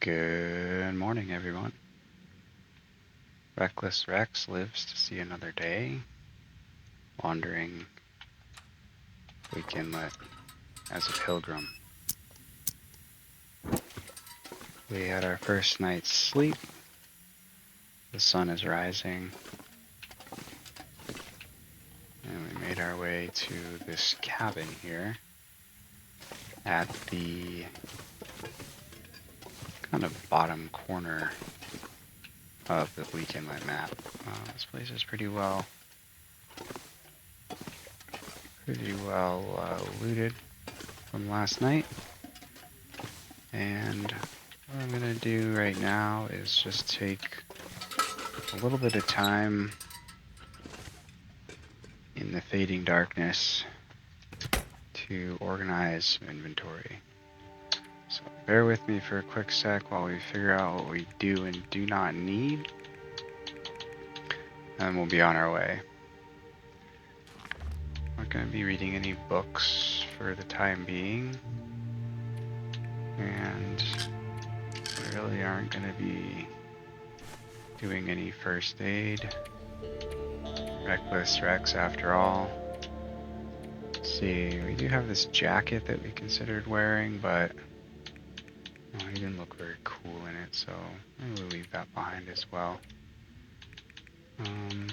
Good morning, everyone. Reckless Rex lives to see another day, wandering Bleak Inlet as a pilgrim. We had our first night's sleep. The sun is rising, and we made our way to this cabin here at the kind of bottom corner of the Bleak Inlet map. This place is pretty well looted from last night, and what I'm gonna do right now is just take a little bit of time in the fading darkness to organize inventory. So bear with me for a quick sec while we figure out what we do and do not need, and we'll be on our way. I'm not going to be reading any books for the time being, and we really aren't going to be doing any first aid. Reckless Rex after all. Let's see, we do have this jacket that we considered wearing, but he didn't look very cool in it, so maybe we'll leave that behind as well. We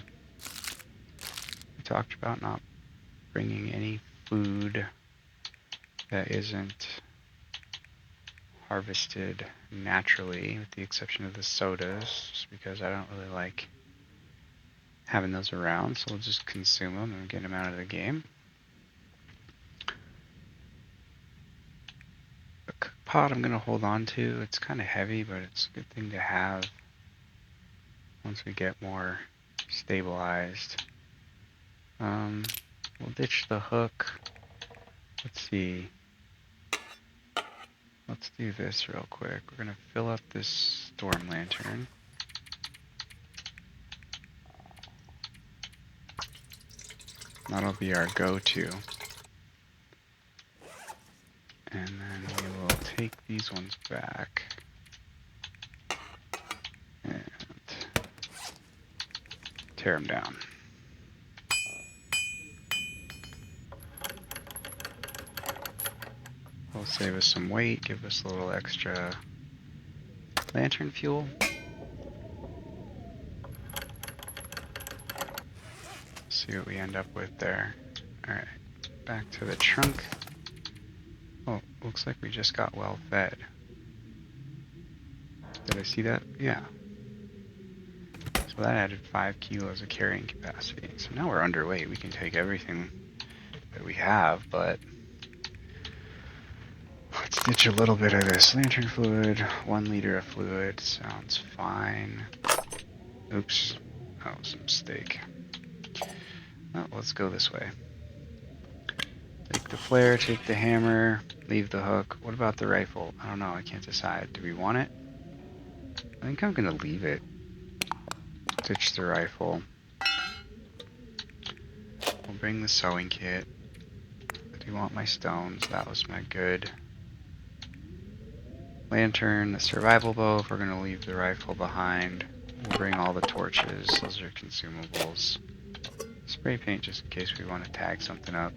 talked about not bringing any food that isn't harvested naturally, with the exception of the sodas, just because I don't really like having those around, so we'll just consume them and get them out of the game. The cook pot I'm going to hold on to. It's kind of heavy, but it's a good thing to have once we get more stabilized. We'll ditch the hook. Let's see. Let's do this real quick. We're going to fill up this storm lantern. That'll be our go-to. And then we will take these ones back and tear them down. Will save us some weight, give us a little extra lantern fuel. See what we end up with there. Alright, back to the trunk. Oh, looks like we just got well fed. Did I see that? Yeah. So that added 5 kilos of carrying capacity. So now we're underweight. We can take everything that we have, but let's ditch a little bit of this lantern fluid. 1 liter of fluid sounds fine. Oops, that was a mistake. Oh, let's go this way. Take the flare, take the hammer, leave the hook. What about the rifle? I don't know, I can't decide. Do we want it? I think I'm gonna leave it. Ditch the rifle. We'll bring the sewing kit. I do want my stones. That was my good lantern, the survival bow if we're gonna leave the rifle behind. We'll bring all the torches. Those are consumables. Spray paint just in case we want to tag something up.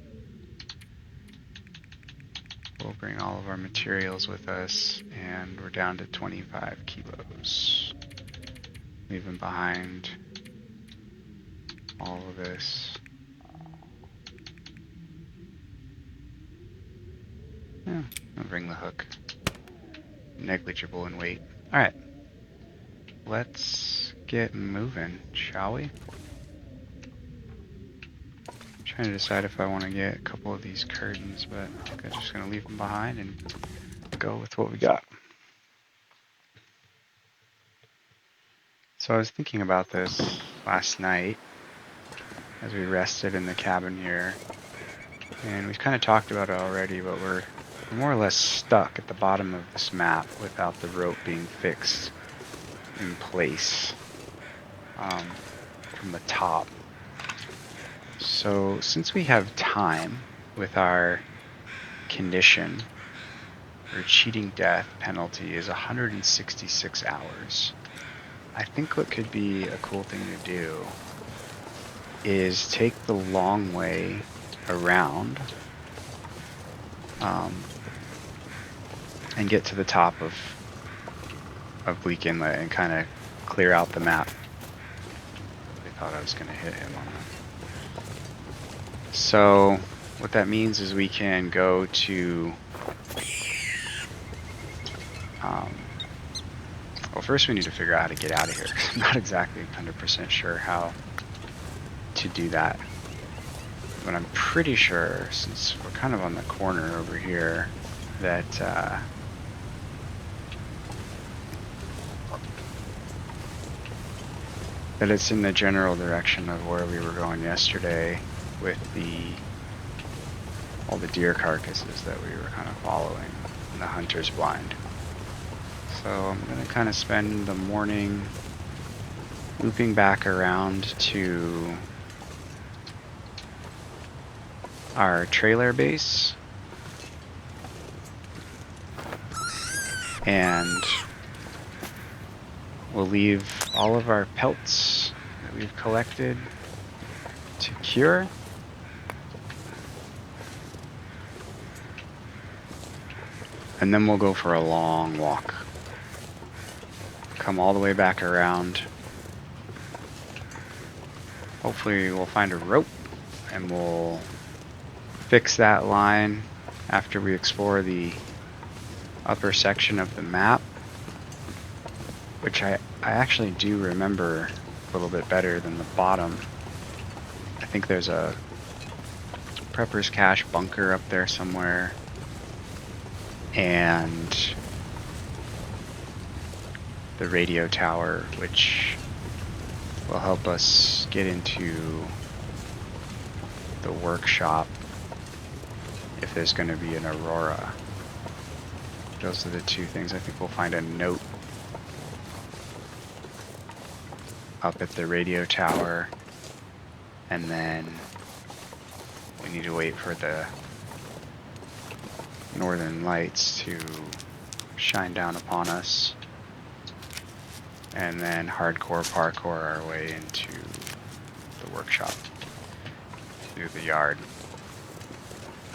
We'll bring all of our materials with us, and we're down to 25 kilos. Leaving behind all of this. Yeah, I'll bring the hook. Negligible in weight. Alright. Let's get moving, shall we? I'm trying to decide if I want to get a couple of these curtains, but I think I'm just going to leave them behind and go with what we got. So I was thinking about this last night as we rested in the cabin here, and we've kind of talked about it already, but we're more or less stuck at the bottom of this map without the rope being fixed in place from the top. So since we have time with our condition, or cheating death penalty is 166 hours. I think what could be a cool thing to do is take the long way around and get to the top of Bleak Inlet and kind of clear out the map. I thought I was going to hit him on that. So what that means is we can go to well, first we need to figure out how to get out of here. I'm not exactly 100% sure how to do that, but I'm pretty sure, since we're kind of on the corner over here, that that it's in the general direction of where we were going yesterday with all the deer carcasses that we were kind of following in the hunter's blind. So I'm going to kind of spend the morning looping back around to our trailer base, and we'll leave all of our pelts that we've collected to cure. And then we'll go for a long walk. Come all the way back around. Hopefully we'll find a rope and we'll fix that line after we explore the upper section of the map, which I actually do remember a little bit better than the bottom. I think there's a Prepper's Cache bunker up there somewhere, and the radio tower, which will help us get into the workshop if there's going to be an aurora. Those are the two things. I think we'll find a note up at the radio tower, and then we need to wait for the northern lights to shine down upon us, and then hardcore parkour our way into the workshop through the yard,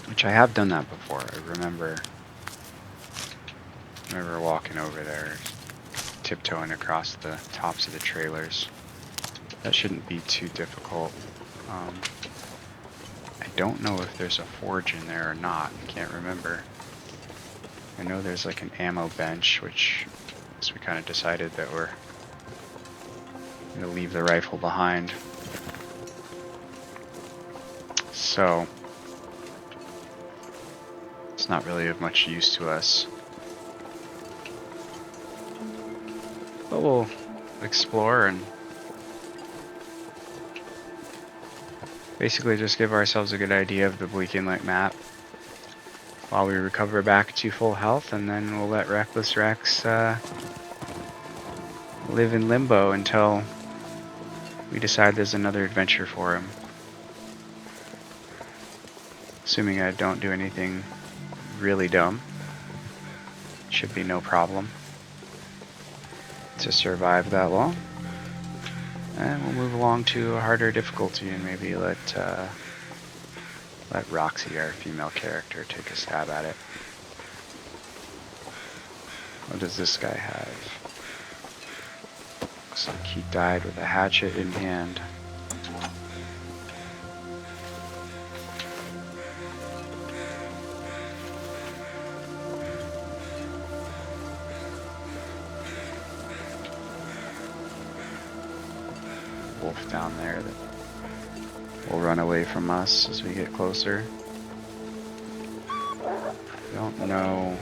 which I have done that before. I remember walking over there, tiptoeing across the tops of the trailers. That shouldn't be too difficult. I don't know if there's a forge in there or not. I can't remember. I know there's like an ammo bench, which so we kind of decided that we're going to leave the rifle behind. So it's not really of much use to us. But we'll explore and basically just give ourselves a good idea of the Bleak Inlet map while we recover back to full health, and then we'll let Reckless Rex live in limbo until we decide there's another adventure for him. Assuming I don't do anything really dumb. Should be no problem to survive that long. And we'll move along to a harder difficulty and maybe let Roxy, our female character, take a stab at it. What does this guy have? Looks like he died with a hatchet in hand. Wolf down there that will run away from us as we get closer. I don't know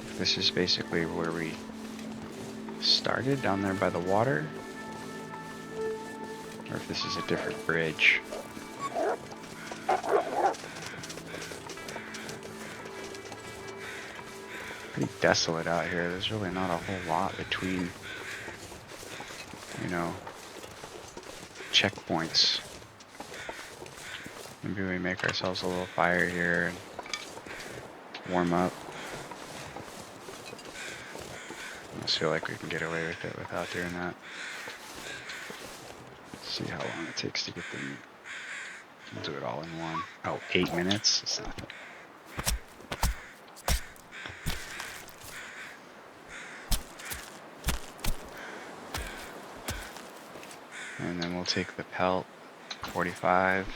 if this is basically where we started, down there by the water, or if this is a different bridge. Pretty desolate out here. There's really not a whole lot between, you know, checkpoints. Maybe we make ourselves a little fire here and warm up. I just feel like we can get away with it without doing that. See how long it takes to get them. We'll do it all in one. Oh, 8 minutes? It's nothing. And then we'll take the pelt, 45.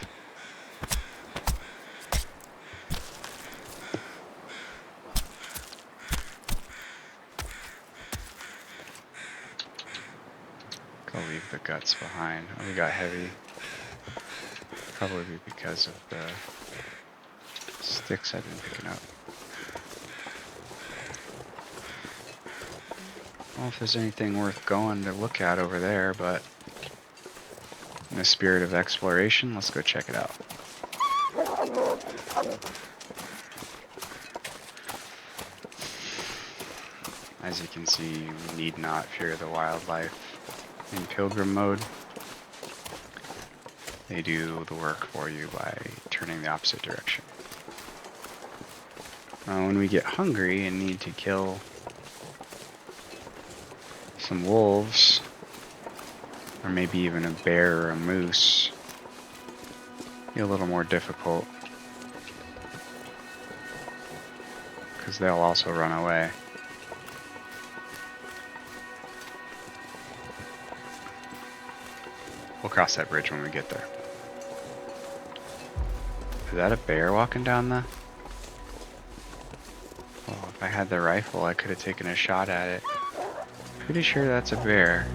Go leave the guts behind. Oh, we got heavy. Probably because of the sticks I've been picking up. I don't know if there's anything worth going to look at over there, but in the spirit of exploration, let's go check it out. As you can see, you need not fear the wildlife in Pilgrim mode. They do the work for you by turning the opposite direction. When we get hungry and need to kill some wolves, or maybe even a bear or a moose, it'll be a little more difficult, because they'll also run away. We'll cross that bridge when we get there. Is that a bear walking down the... Oh, if I had the rifle, I could have taken a shot at it. Pretty sure that's a bear.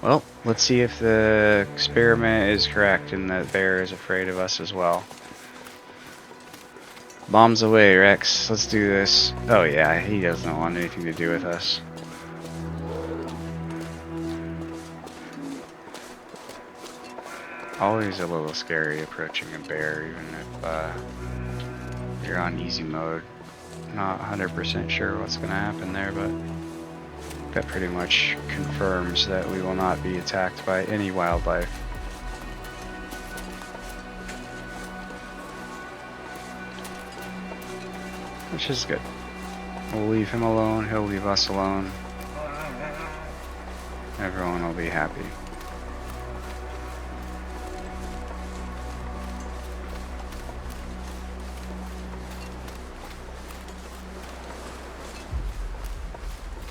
Well, let's see if the experiment is correct and the bear is afraid of us as well. Bombs away, Rex. Let's do this. Oh yeah, he doesn't want anything to do with us. Always a little scary approaching a bear, even if you're on easy mode. Not 100% sure what's going to happen there, but that pretty much confirms that we will not be attacked by any wildlife. Which is good. We'll leave him alone, he'll leave us alone. Everyone will be happy.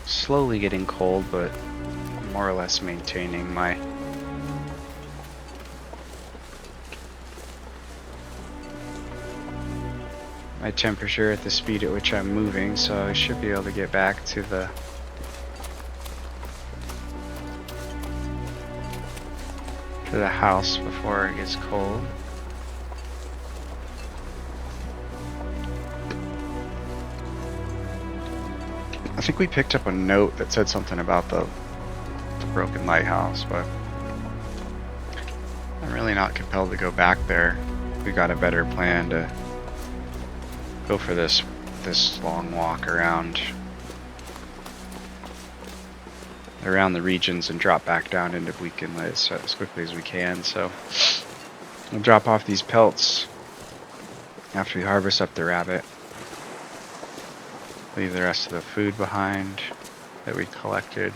Slowly getting cold, but more or less maintaining my temperature at the speed at which I'm moving, so I should be able to get back to the house before it gets cold. I think we picked up a note that said something about the broken lighthouse, but I'm really not compelled to go back there. We got a better plan to go for this long walk around the regions and drop back down into Bleak Inlet as quickly as we can. So we'll drop off these pelts after we harvest up the rabbit. Leave the rest of the food behind that we collected.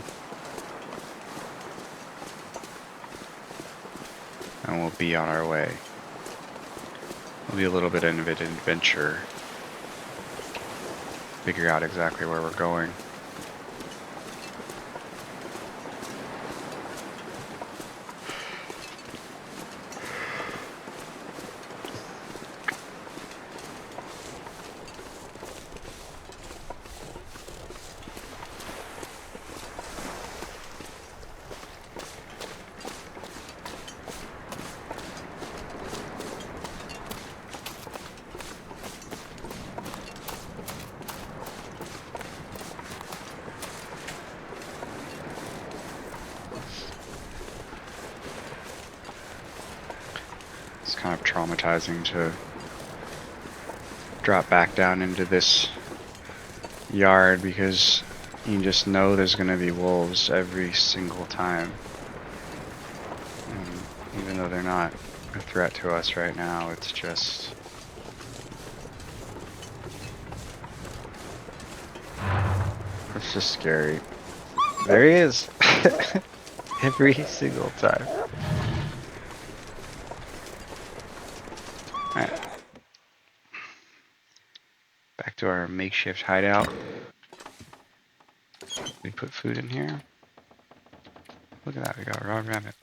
And we'll be on our way. It'll be a little bit of an adventure. Figure out exactly where we're going. Kind of traumatizing to drop back down into this yard because you just know there's going to be wolves every single time, even though they're not a threat to us right now. It's just... it's just scary. There he is! Every single time. Alright. Back to our makeshift hideout. We put food in here. Look at that, we got a raw rabbit.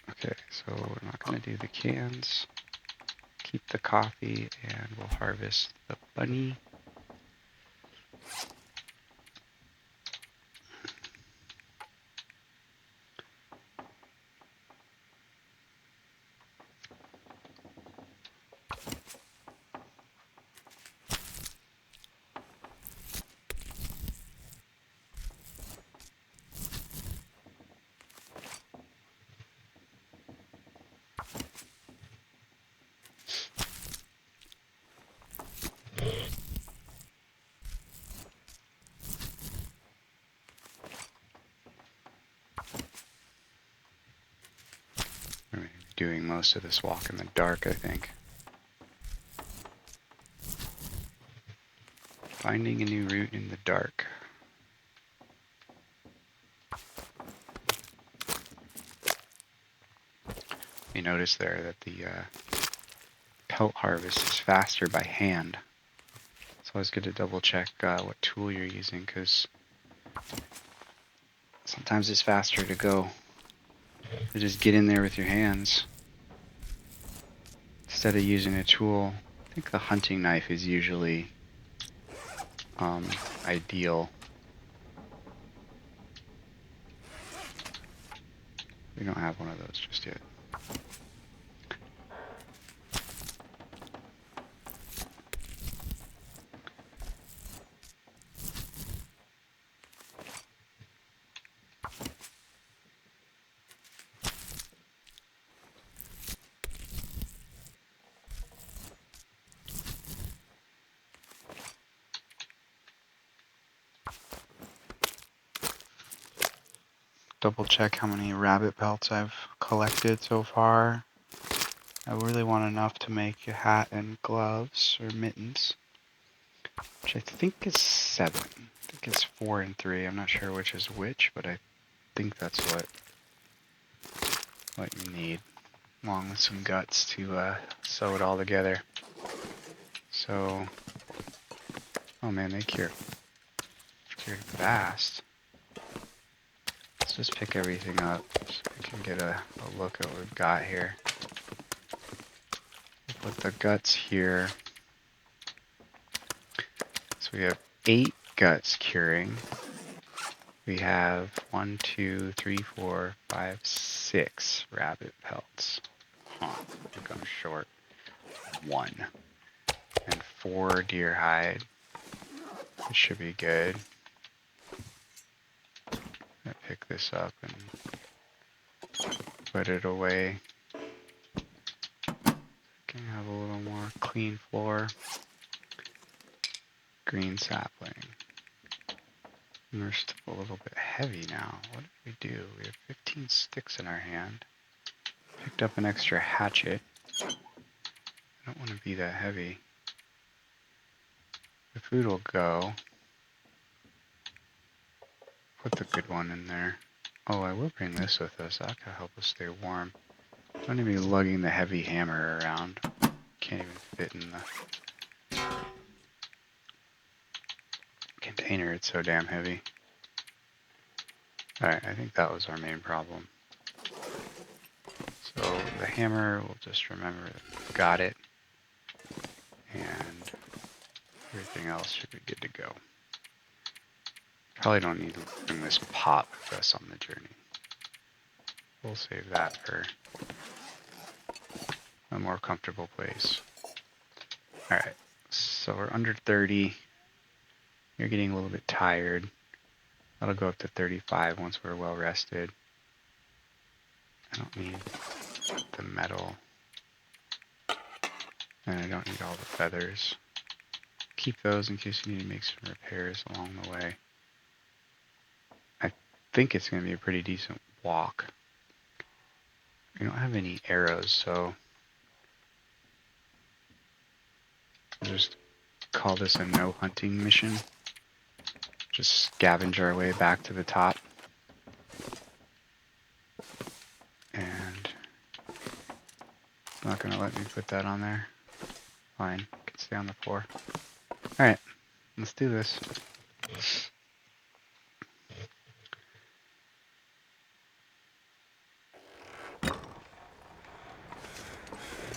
Okay, so we're not going to do the cans. Keep the coffee, and we'll harvest the bunny. We're doing most of this walk in the dark, I think. Finding a new route in the dark. You notice there that the pelt harvest is faster by hand. It's always good to double check what tool you're using, because sometimes it's faster to go to just get in there with your hands instead of using a tool. I think the hunting knife is usually ideal. We don't have one of those just yet. Double check how many rabbit pelts I've collected so far. I really want enough to make a hat and gloves or mittens, which I think is 7. I think it's 4 and 3. I'm not sure which is which, but I think that's what you need, along with some guts to sew it all together. So, oh man, they cured fast. Let's just pick everything up so we can get a look at what we've got here. We'll put the guts here. So we have 8 guts curing. We have 1, 2, 3, 4, 5, 6 rabbit pelts. Huh, we're going short. 1. And 4 deer hide. It should be good. I'm gonna pick this up and put it away. Can have a little more clean floor. Green sapling. And we're still a little bit heavy now. What did we do? We have 15 sticks in our hand. Picked up an extra hatchet. I don't want to be that heavy. The food will go. Put the good one in there. Oh, I will bring this with us. That could help us stay warm. Don't even be lugging the heavy hammer around. Can't even fit in the container. It's so damn heavy. Alright, I think that was our main problem. So the hammer, we'll just remember that we've got it. And everything else should be good to go. Probably don't need to bring this pot with us on the journey. We'll save that for a more comfortable place. Alright, so we're under 30. You're getting a little bit tired. That'll go up to 35 once we're well rested. I don't need the metal. And I don't need all the feathers. Keep those in case you need to make some repairs along the way. I think it's going to be a pretty decent walk. We don't have any arrows, so we'll just call this a no hunting mission. Just scavenge our way back to the top. And it's not going to let me put that on there. Fine, it can stay on the floor. Alright, let's do this.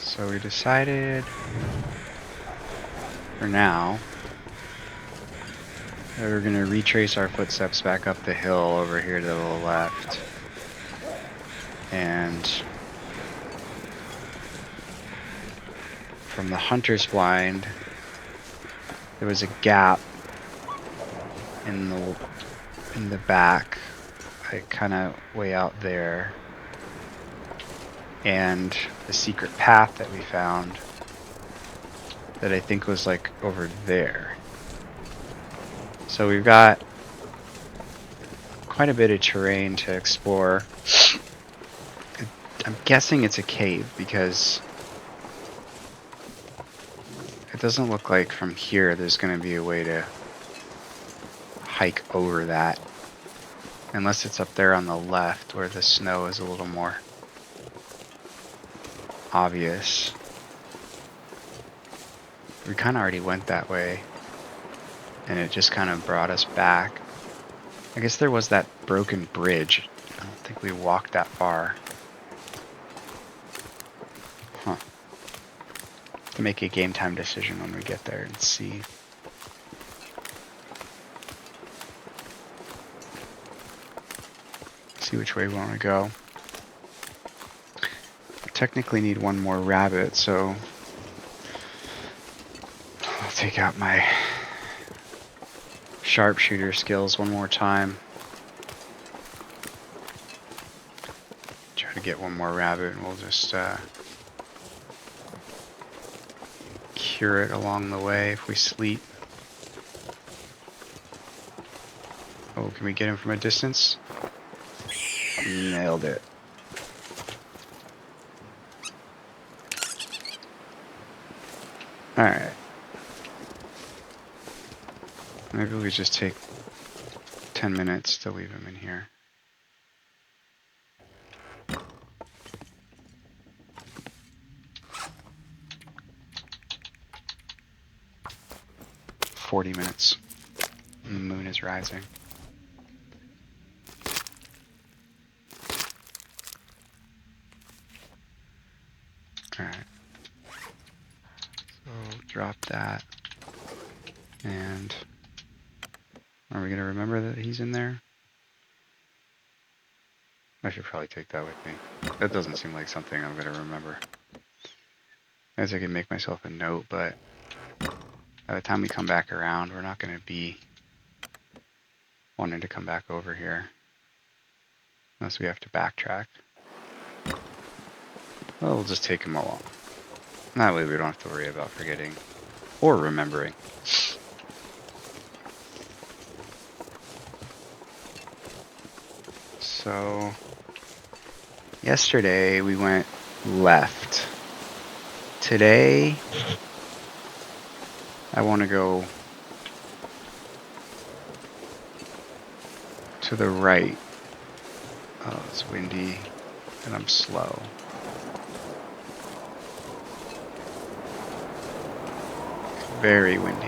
So we decided, for now, that we're going to retrace our footsteps back up the hill over here to the left. And from the hunter's blind, there was a gap in the back, like kind of way out there, and the secret path that we found that I think was like over there. So we've got quite a bit of terrain to explore. I'm guessing it's a cave because it doesn't look like from here there's going to be a way to hike over that. Unless it's up there on the left where the snow is a little more obvious. We kind of already went that way, and it just kind of brought us back. I guess there was that broken bridge. I don't think we walked that far. Huh. To make a game time decision when we get there and see. See which way we want to go. Technically need one more rabbit, so I'll take out my sharpshooter skills one more time. Try to get one more rabbit and we'll just cure it along the way if we sleep. Oh, can we get him from a distance? Nailed it. Alright. Maybe we just take 10 minutes to leave him in here. $40. And the moon is rising. Alright. So drop that. And are we going to remember that he's in there? I should probably take that with me. That doesn't seem like something I'm going to remember. I guess I can make myself a note, but by the time we come back around, we're not going to be wanting to come back over here. Unless we have to backtrack. Well, we'll just take him along. That way we don't have to worry about forgetting or remembering. So, yesterday we went left. Today, I want to go to the right. Oh, it's windy and I'm slow. Very windy.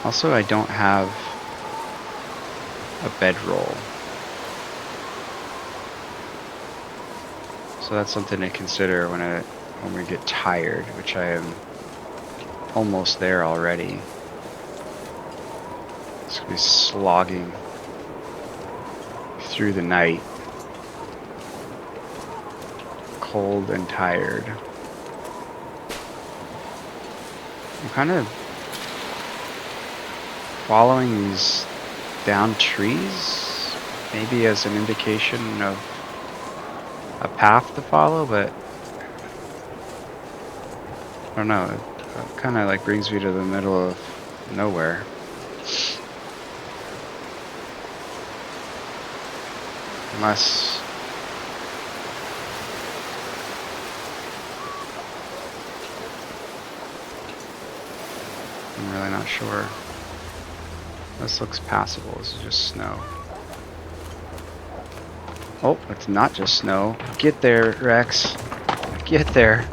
Also, I don't have a bedroll. So that's something to consider when we get tired, which I am almost there already. It's going to be slogging through the night. Cold and tired. I'm kind of following these down trees, maybe as an indication of a path to follow, but I don't know. It kind of like brings me to the middle of nowhere. Unless... I'm really not sure. This looks passable. This is just snow. Oh, it's not just snow. Get there, Rex. Get there.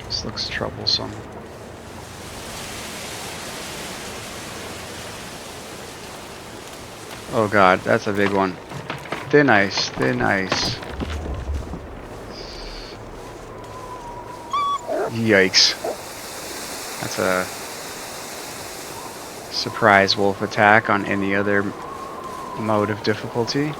This looks troublesome. Oh god, that's a big one. Thin ice, thin ice. Yikes. That's a surprise wolf attack on any other mode of difficulty. I'm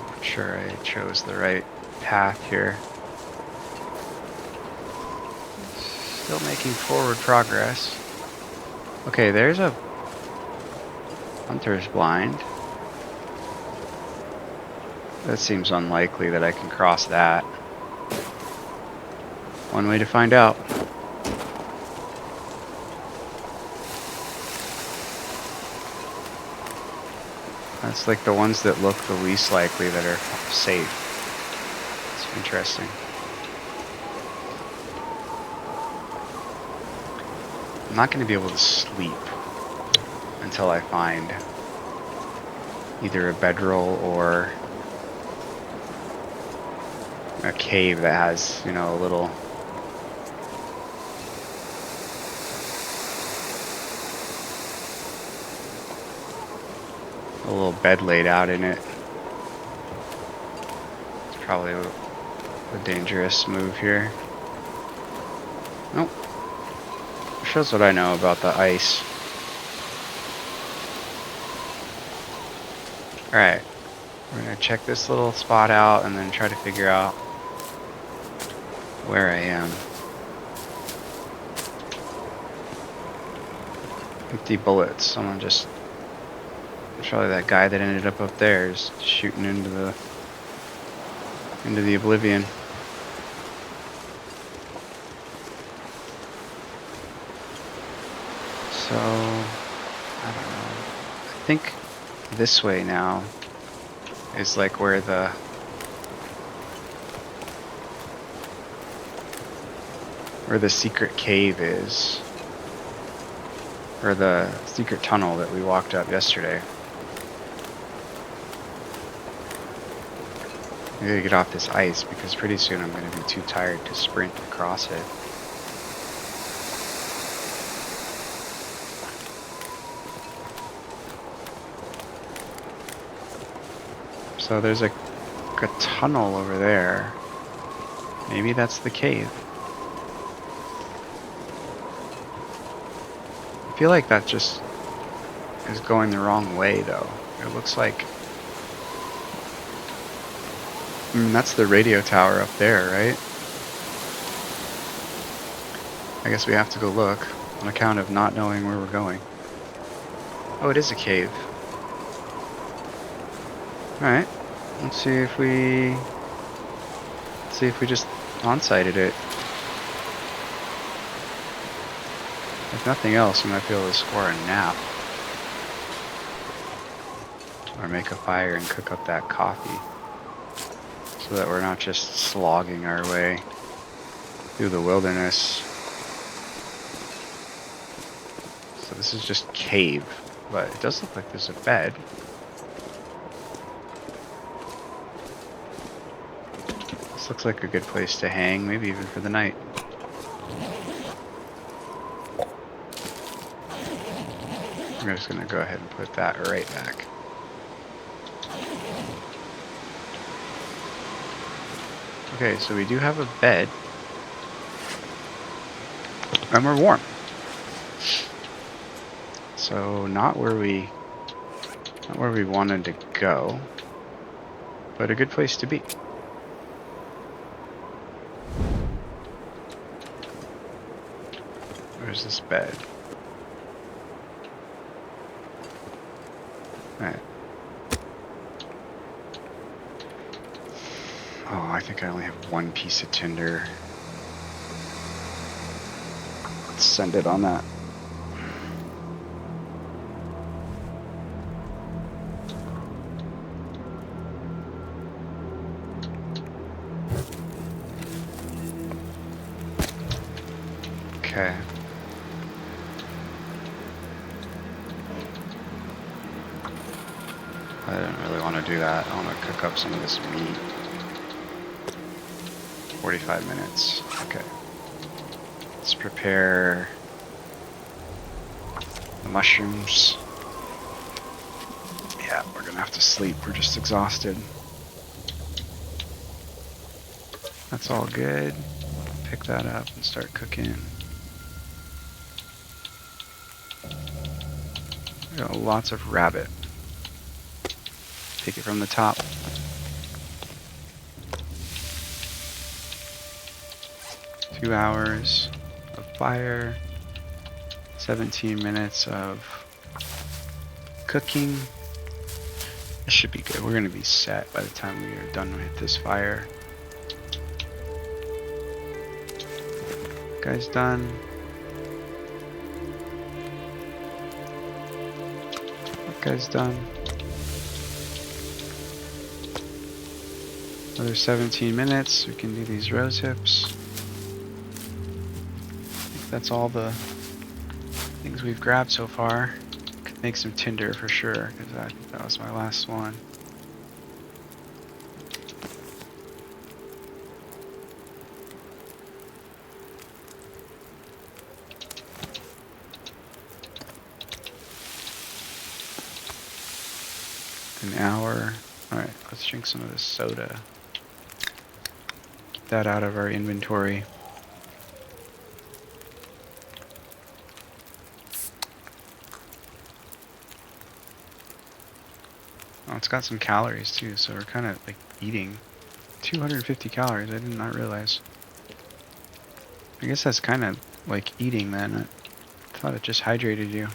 not sure I chose the right path here. Still making forward progress. Okay, there's a hunter's blind. That seems unlikely that I can cross that. One way to find out. That's like the ones that look the least likely that are safe. It's interesting. I'm not going to be able to sleep until I find either a bedroll or a cave that has, you know, a little bed laid out in it. It's probably a dangerous move here. Nope. Shows what I know about the ice. Alright. We're gonna check this little spot out and then try to figure out where I am. Empty bullets. Someone just... Probably that guy that ended up there is shooting into the oblivion. So I don't know. I think this way now is like where the secret cave is, or the secret tunnel that we walked up yesterday. I gotta get off this ice because pretty soon I'm gonna be too tired to sprint across it. So there's a tunnel over there. Maybe that's the cave. I feel like that just is going the wrong way though. It looks like... I mean, that's the radio tower up there, right? I guess we have to go look on account of not knowing where we're going. Oh, it is a cave. Alright. Let's see if we just on-sighted it. If nothing else, we might be able to score a nap. Or make a fire and cook up that coffee. So that we're not just slogging our way through the wilderness. So this is just cave, but it does look like there's a bed. This looks like a good place to hang, maybe even for the night. I'm just gonna go ahead and put that right back. Okay, so we do have a bed. And we're warm. So not where we wanted to go, but a good place to be. Where's this bed? Alright. Oh, I think I only have one piece of tinder. Let's send it on that. Okay. I didn't really want to do that. I want to cook up some of this meat. 45 minutes. Okay. Let's prepare the mushrooms. Yeah, we're gonna have to sleep. We're just exhausted. That's all good. Pick that up and start cooking. We got lots of rabbit. Take it from the top. Two hours of fire. 17 minutes of cooking. This should be good. We're going to be set by the time we are done with this fire. Guy's done. That guy's done. Another 17 minutes. We can do these rose hips. I think that's all the things we've grabbed so far. Could make some tinder for sure, because I think that was my last one. An hour. Alright, let's drink some of this soda. Get that out of our inventory. Oh, it's got some calories too, so we're kind of like eating 250 calories. I did not realize. I guess that's kind of like eating then. I thought it just hydrated you.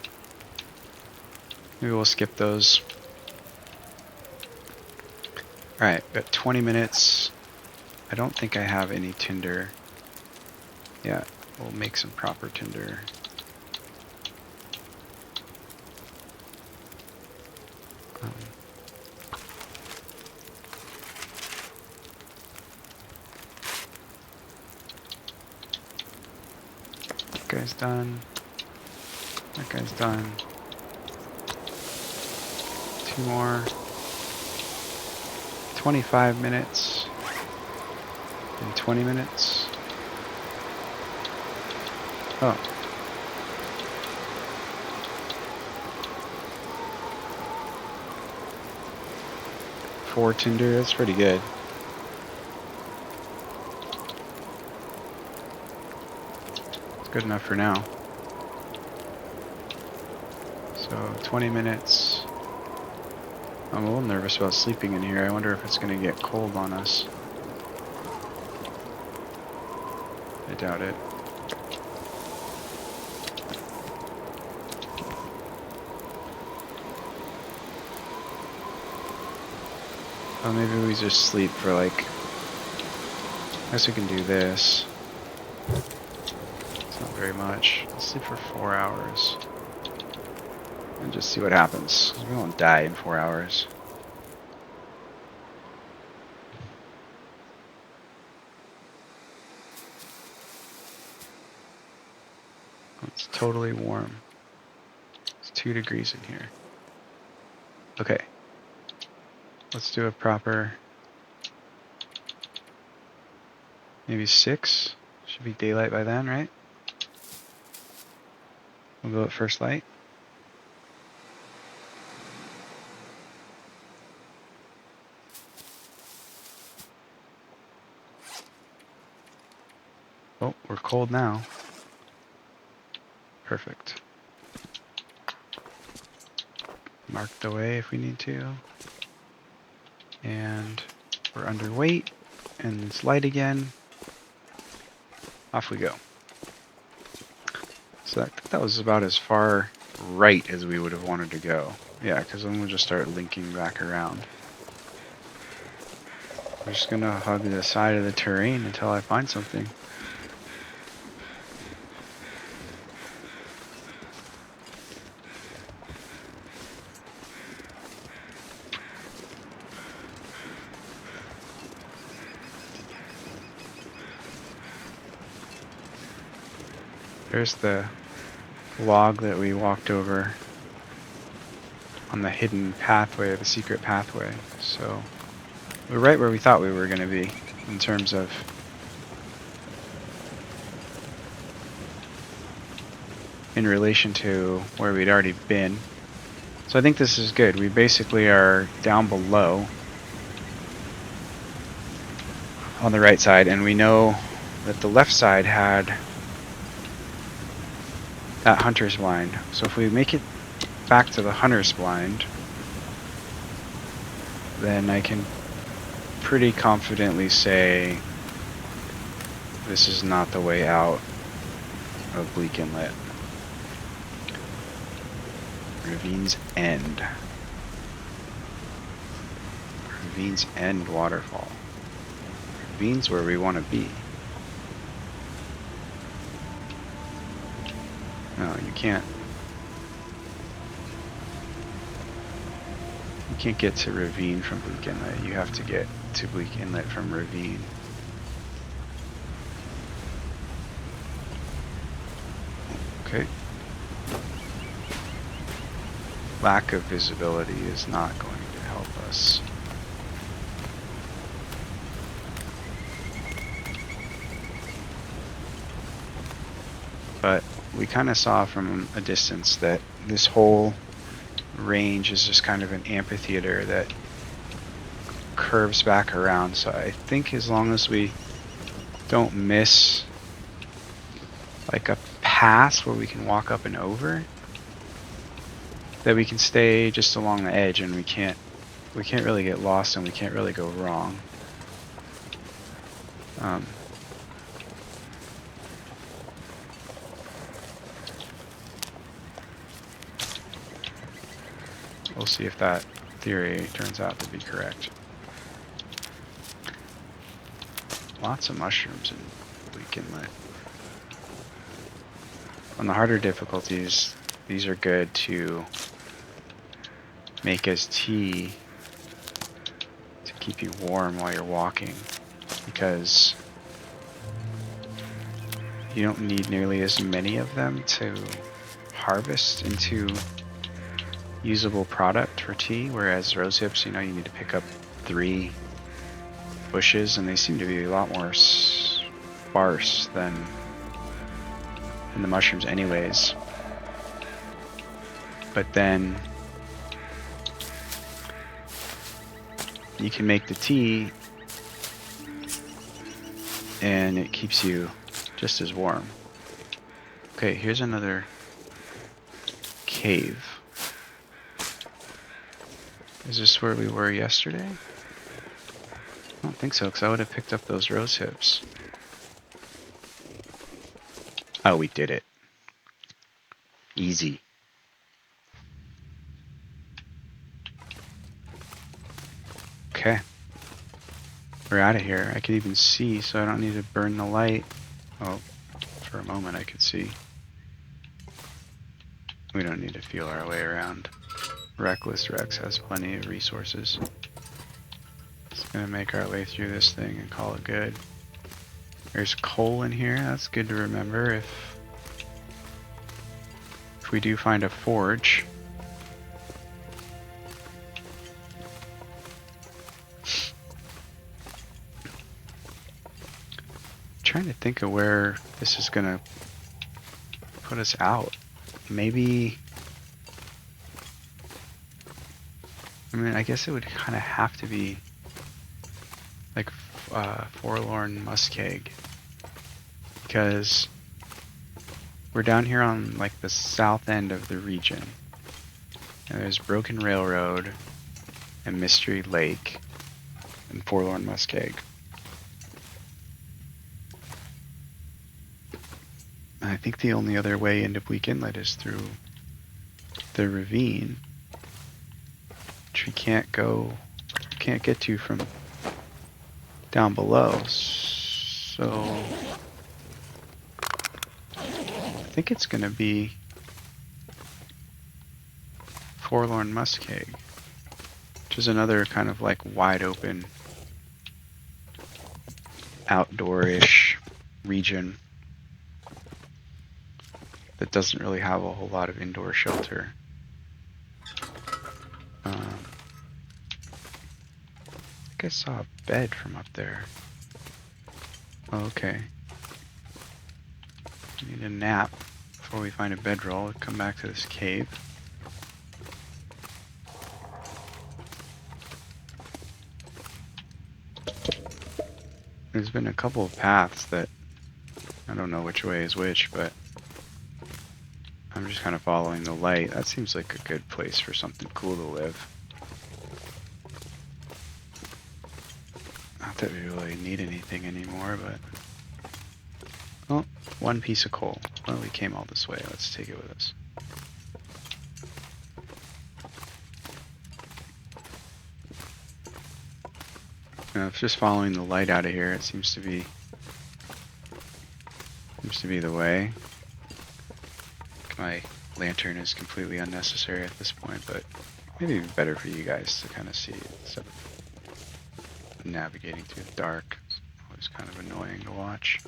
Maybe we'll skip those. Alright, got 20 minutes. I don't think I have any tinder. Yeah, we'll make some proper tinder. That guy's done. That guy's done. Two more. 25 minutes. And 20 minutes. Oh. Four tinder, that's pretty good. It's good enough for now. So 20 minutes. I'm a little nervous about sleeping in here. I wonder if it's going to get cold on us. I doubt it. Oh, maybe we just sleep for like... I guess we can do this. It's not very much. Let's sleep for 4 hours. And just see what happens. We won't die in 4 hours. It's totally warm. It's 2 degrees in here. Okay. Let's do a proper... Maybe 6? Should be daylight by then, right? We'll go at first light. Oh, we're cold now. Perfect. Mark the way if we need to. And we're underweight. And it's light again. Off we go. So I think that was about as far right as we would have wanted to go. Yeah, because then we'll just start linking back around. We're just gonna hug the side of the terrain until I find something. There's the log that we walked over on the hidden pathway, the secret pathway. So we're right where we thought we were going to be in terms of in relation to where we'd already been. So I think this is good. We basically are down below on the right side, and we know that the left side had that hunter's blind. So if we make it back to the hunter's blind, then I can pretty confidently say this is not the way out of Bleak Inlet. Ravine's End. Ravine's End waterfall. Ravine's where we want to be. No, you can't. You can't get to Ravine from Bleak Inlet. You have to get to Bleak Inlet from Ravine. Okay. Lack of visibility is not going to help us. But we kind of saw from a distance that this whole range is just kind of an amphitheater that curves back around. So I think as long as we don't miss like a pass where we can walk up and over, that we can stay just along the edge, and we can't really get lost, and we can't really go wrong. We'll see if that theory turns out to be correct. Lots of mushrooms in Bleak Inlet. On the harder difficulties, these are good to make as tea to keep you warm while you're walking, because you don't need nearly as many of them to harvest into usable product for tea, whereas rose hips, you need to pick up 3 bushes, and they seem to be a lot more sparse than the mushrooms anyways. But then you can make the tea and it keeps you just as warm. Okay, here's another cave. Is this where we were yesterday? I don't think so, because I would have picked up those rose hips. Oh, we did it. Easy. Okay. We're out of here. I can even see, so I don't need to burn the light. Oh, for a moment I could see. We don't need to feel our way around. Reckless Rex has plenty of resources. Just gonna make our way through this thing and call it good. There's coal in here. That's good to remember if we do find a forge. Trying to think of where this is gonna put us out. Maybe, I mean, I guess it would kind of have to be like Forlorn Muskeg, because we're down here on like the south end of the region, and there's Broken Railroad and Mystery Lake and Forlorn Muskeg. I think the only other way into Bleak Inlet is through the ravine, which we can't get to from down below. So I think it's gonna be Forlorn Muskeg, which is another kind of like wide open outdoor-ish region that doesn't really have a whole lot of indoor shelter. I think I saw a bed from up there. Oh, okay. We need a nap before we find a bedroll. We'll come back to this cave. There's been a couple of paths that I don't know which way is which, but I'm just kind of following the light. That seems like a good place for something cool to live. Not that we really need anything anymore, but... Oh, one piece of coal. Well, we came all this way. Let's take it with us. Now, if just following the light out of here, it seems to be the way. My lantern is completely unnecessary at this point, but maybe better for you guys to kind of see instead of navigating through the dark. It's always kind of annoying to watch.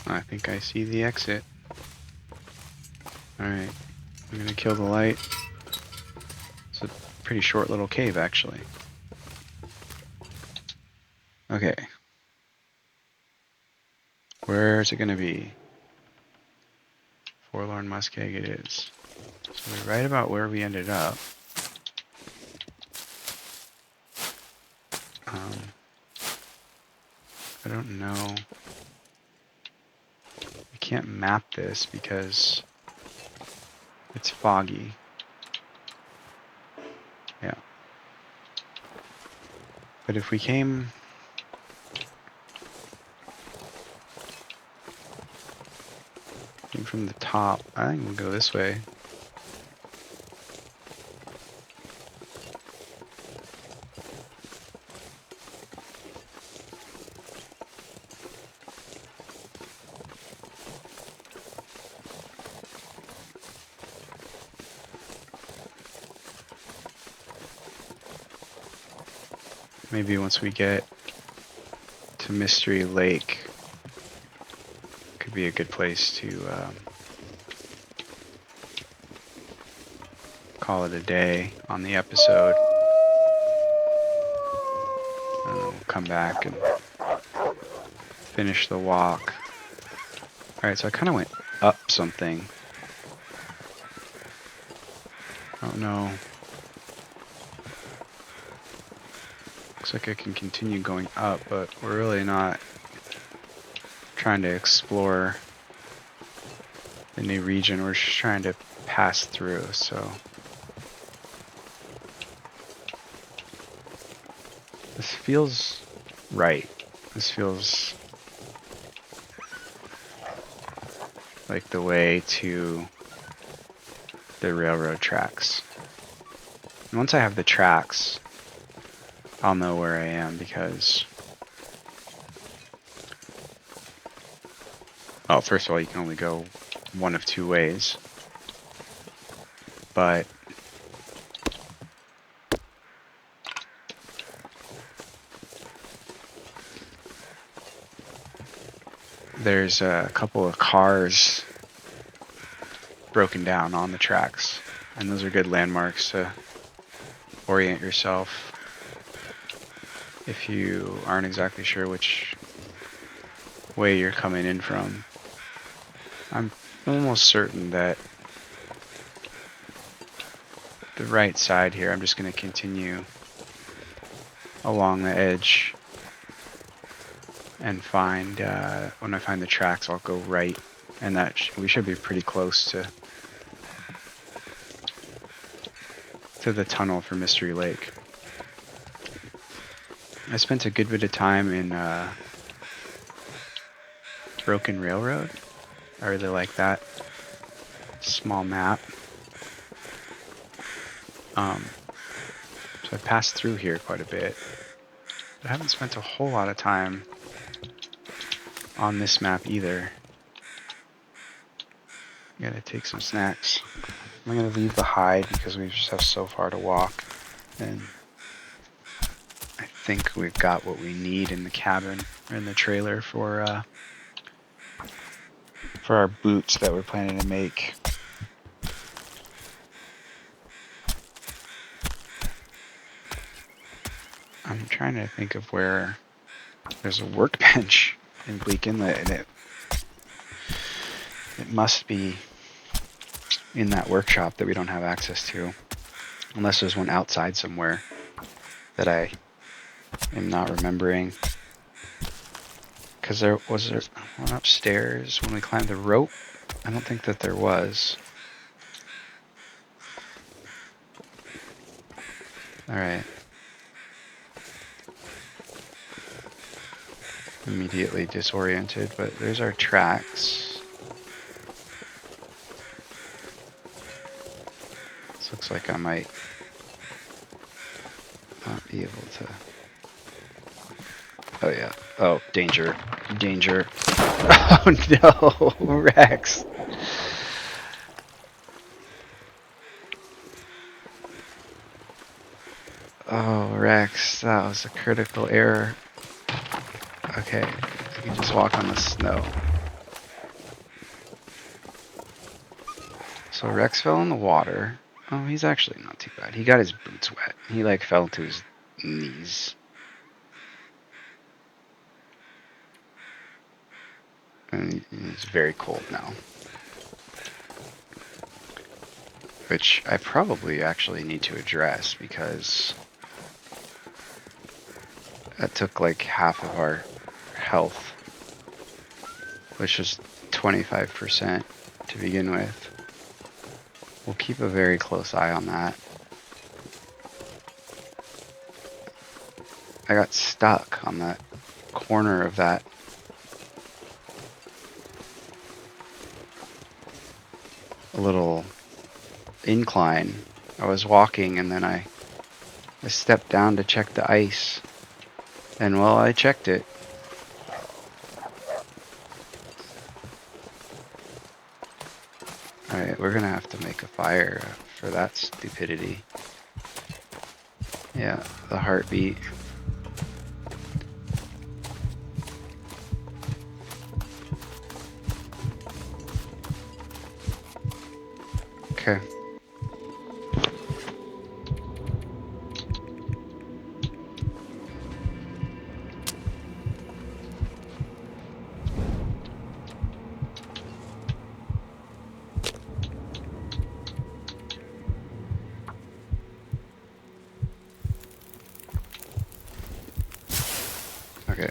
I think I see the exit. Alright, I'm gonna kill the light. It's a pretty short little cave, actually. Okay. Where's it gonna be? Forlorn Muskeg it is. So we're right about where we ended up. I don't know. We can't map this because it's foggy. Yeah. But if we came from the top, I think we'll go this way. Maybe once we get to Mystery Lake, could be a good place to call it a day on the episode. And we'll come back and finish the walk. Alright, so I kind of went up something. I don't know. Looks like I can continue going up, but we're really not trying to explore the new region. We're just trying to pass through, so this feels right. This feels like the way to the railroad tracks. And once I have the tracks, I'll know where I am because... Well, first of all, you can only go one of two ways. But... there's a couple of cars broken down on the tracks. And those are good landmarks to orient yourself if you aren't exactly sure which way you're coming in from. I'm almost certain that the right side here, I'm just going to continue along the edge and find, when I find the tracks, I'll go right, and that we should be pretty close to to the tunnel for Mystery Lake. I spent a good bit of time in Broken Railroad. I really like that small map. So I passed through here quite a bit. But I haven't spent a whole lot of time on this map either. Gotta take some snacks. I'm gonna leave the hide because we just have so far to walk. And I think we've got what we need in the cabin, or in the trailer for our boots that we're planning to make. I'm trying to think of where there's a workbench in Bleak Inlet, and it must be in that workshop that we don't have access to, unless there's one outside somewhere that I am not remembering. Because there was one upstairs when we climbed the rope. I don't think that there was. All right. Immediately disoriented, but there's our tracks. This looks like I might not be able to. Oh yeah. Oh, danger. Danger. Oh no, Rex. Oh, Rex, that was a critical error. Okay, you can just walk on the snow. So Rex fell in the water. Oh, he's actually not too bad. He got his boots wet. He like fell to his knees. And he's very cold now. Which I probably actually need to address because that took like half of our health, which is 25% to begin with. We'll keep a very close eye on that. I got stuck on that corner of that little incline. I was walking and then I stepped down to check the ice. And well, I checked it. Alright, we're gonna have to make a fire for that stupidity. Yeah, the heartbeat. Okay. Okay.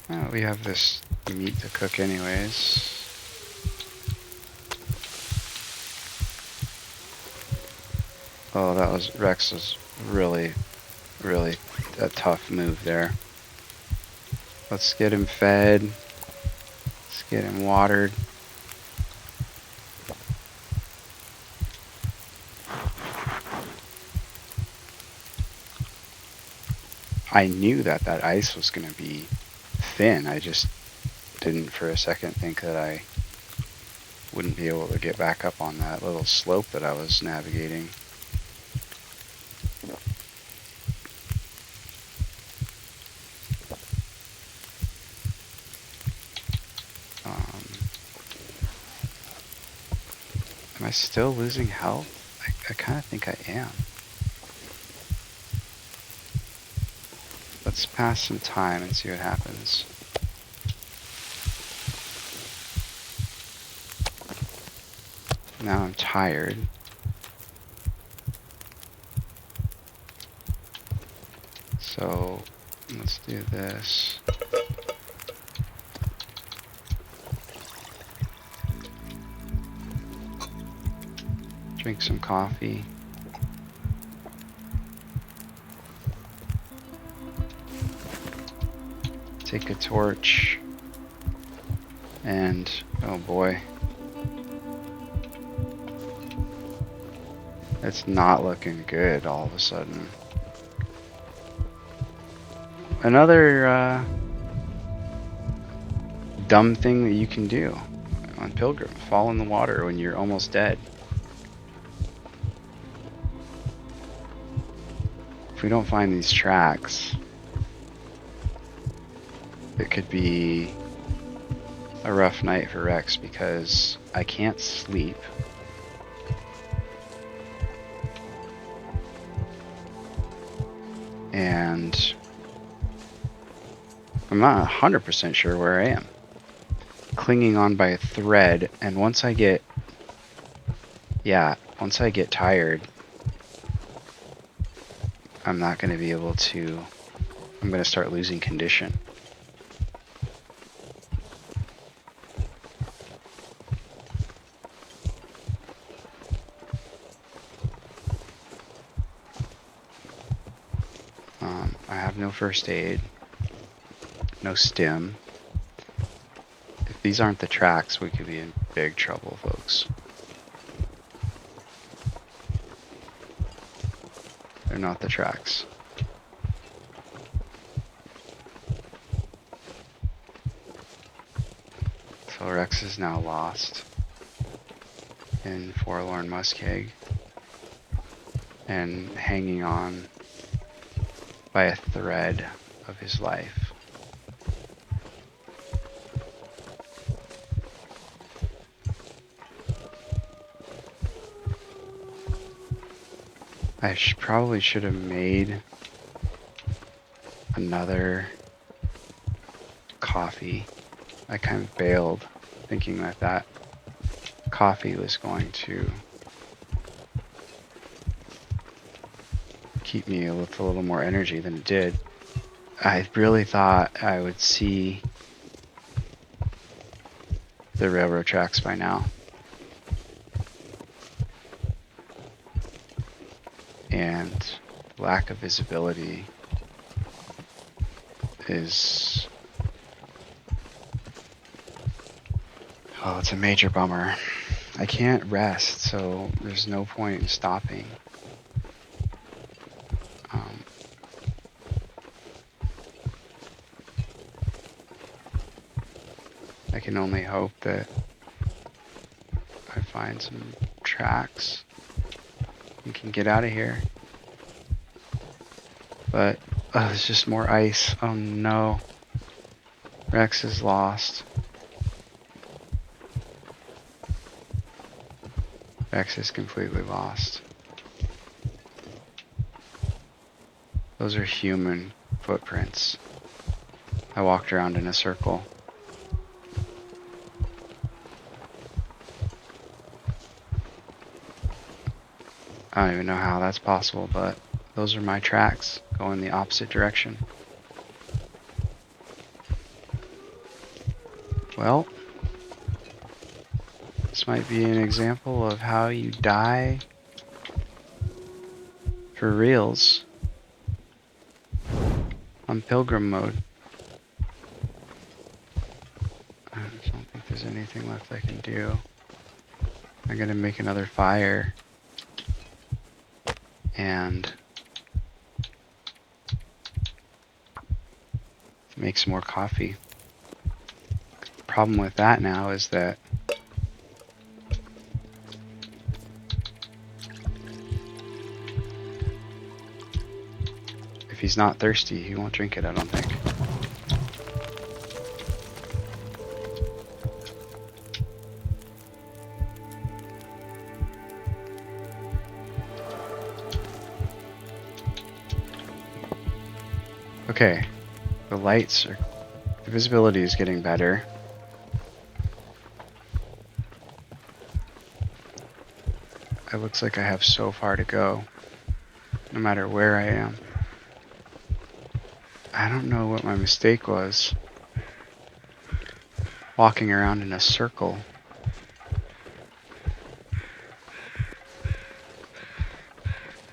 Well, we have this meat to cook anyways. Oh, that was Rex's really a tough move there. Let's get him fed. Let's get him watered. I knew that that ice was going to be thin. I just didn't for a second think that I wouldn't be able to get back up on that little slope that I was navigating. Am I still losing health? I kind of think I am. Let's pass some time and see what happens. Now I'm tired. So let's do this. drink some coffee. Take a torch. And, oh boy. It's not looking good all of a sudden. Another dumb thing that you can do on Pilgrim. Fall in the water when you're almost dead. If we don't find these tracks, it could be a rough night for Rex because I can't sleep. And I'm not 100% sure where I am. Clinging on by a thread, and once I get tired, I'm not going to be able to, I'm going to start losing condition. I have no first aid, no stim. If these aren't the tracks, we could be in big trouble, folks. They're not the tracks. So Rex is now lost in Forlorn Muskeg and hanging on by a thread of his life. I probably should have made another coffee. I kind of bailed thinking that that coffee was going to keep me with a little more energy than it did. I really thought I would see the railroad tracks by now. And lack of visibility is, oh, it's a major bummer. I can't rest, so there's no point in stopping. I can only hope that I find some tracks and can get out of here. But, oh, there's just more ice. Oh no. Rex is lost. Rex is completely lost. Those are human footprints. I walked around in a circle. I don't even know how that's possible, but those are my tracks going the opposite direction. Well, this might be an example of how you die for reals on Pilgrim mode. I don't think there's anything left I can do. I'm gonna make another fire and make some more coffee. Problem with that now is that if he's not thirsty, he won't drink it, I don't think. Okay, the visibility is getting better. It looks like I have so far to go, no matter where I am. I don't know what my mistake was. Walking around in a circle.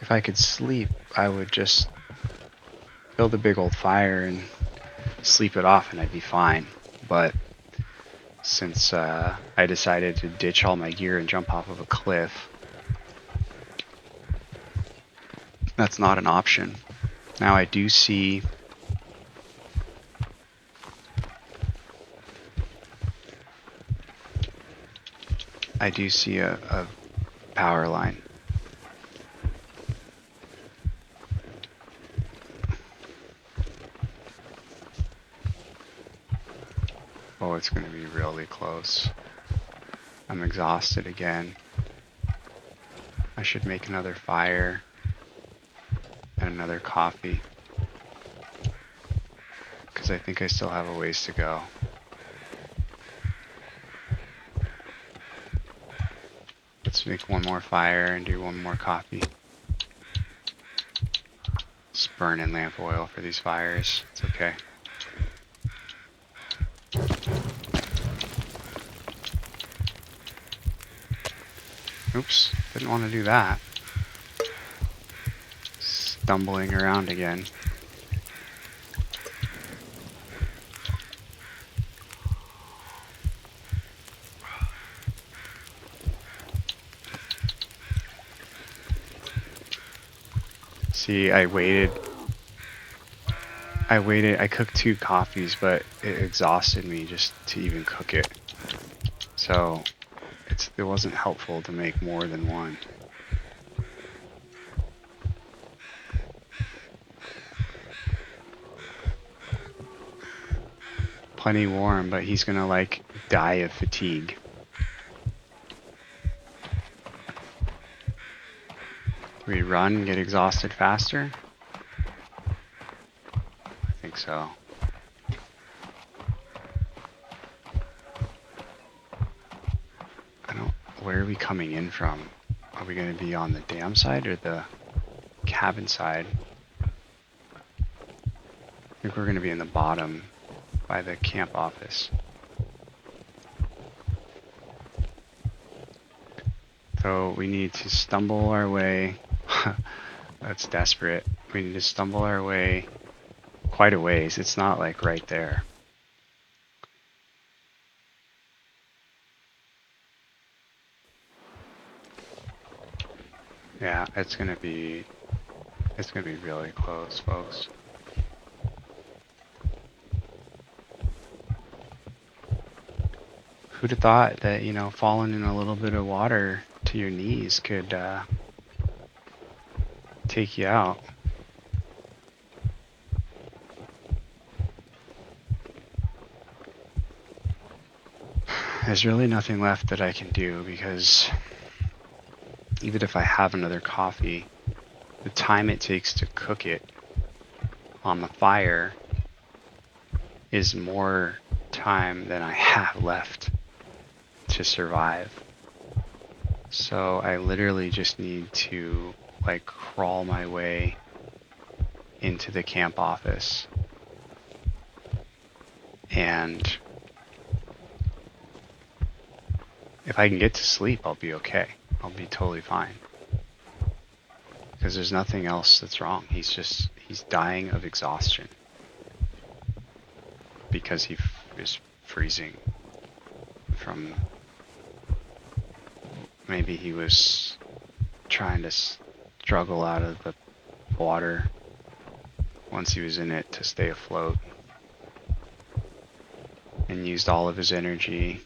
If I could sleep, I would just build a big old fire and sleep it off and I'd be fine. But since I decided to ditch all my gear and jump off of a cliff, that's not an option. Now I do see a power line. Oh, it's going to be really close. I'm exhausted again. I should make another fire and another coffee, because I think I still have a ways to go. Let's make one more fire and do one more coffee. Just burn in lamp oil for these fires. It's okay. Oops, didn't want to do that. Stumbling around again. See, I waited, I cooked 2 coffees, but it exhausted me just to even cook it. So, it wasn't helpful to make more than one. Plenty warm, but he's gonna like die of fatigue. Do we run, get exhausted faster? I think so. Where are we coming in from? Are we going to be on the dam side or the cabin side? I think we're going to be in the bottom by the camp office. So we need to stumble our way. That's desperate. We need to stumble our way quite a ways. It's not like right there. Yeah, it's gonna be really close, folks. Who'd have thought that, you know, falling in a little bit of water to your knees could take you out? There's really nothing left that I can do, because even if I have another coffee, the time it takes to cook it on the fire is more time than I have left to survive. So I literally just need to like crawl my way into the camp office, and if I can get to sleep, I'll be okay. I'll be totally fine. Because there's nothing else that's wrong. He's dying of exhaustion. Because he is freezing from, maybe he was trying to struggle out of the water once he was in it to stay afloat, and used all of his energy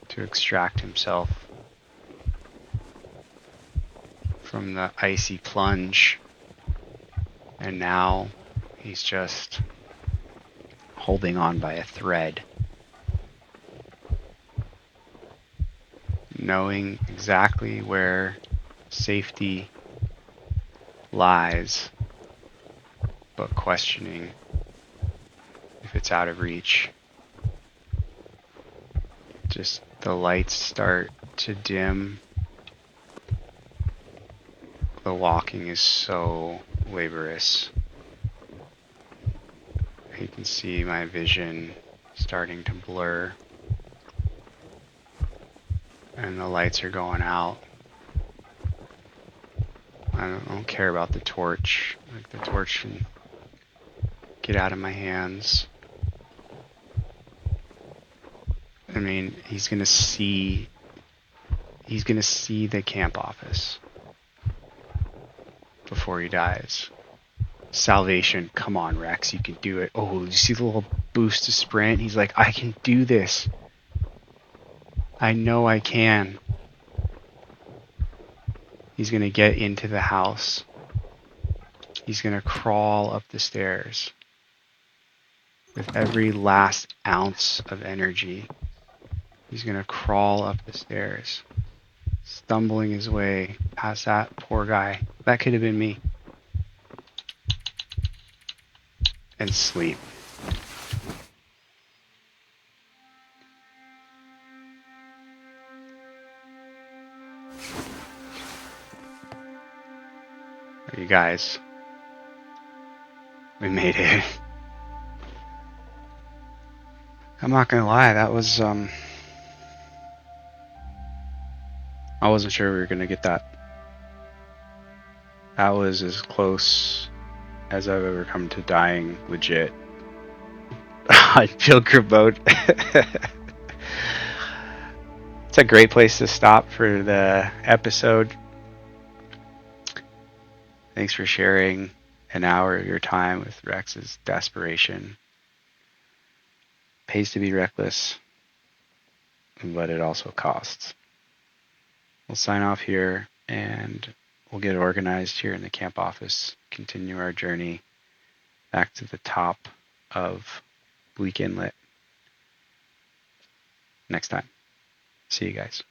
to extract himself from the icy plunge, and now he's just holding on by a thread, knowing exactly where safety lies, but questioning if it's out of reach. Just the lights start to dim. The walking is so laborious. You can see my vision starting to blur, and the lights are going out. don't care about the torch. Like, the torch can get out of my hands. I mean, he's gonna see the camp office before he dies. Salvation, come on, Rex, you can do it. Oh, you see the little boost to sprint? He's like, I can do this. I know I can. He's gonna get into the house. He's gonna crawl up the stairs. With every last ounce of energy, he's gonna crawl up the stairs, stumbling his way past that poor guy. That could have been me. And sleep. You guys, we made it. I'm not gonna lie, that was I wasn't sure we were gonna get that. That was as close as I've ever come to dying legit on Pilgrim mode. It's a great place to stop for the episode. Thanks for sharing an hour of your time with Rex's desperation. Pays to be reckless, but it also costs. We'll sign off here and we'll get organized here in the camp office, continue our journey back to the top of Bleak Inlet next time. See you guys.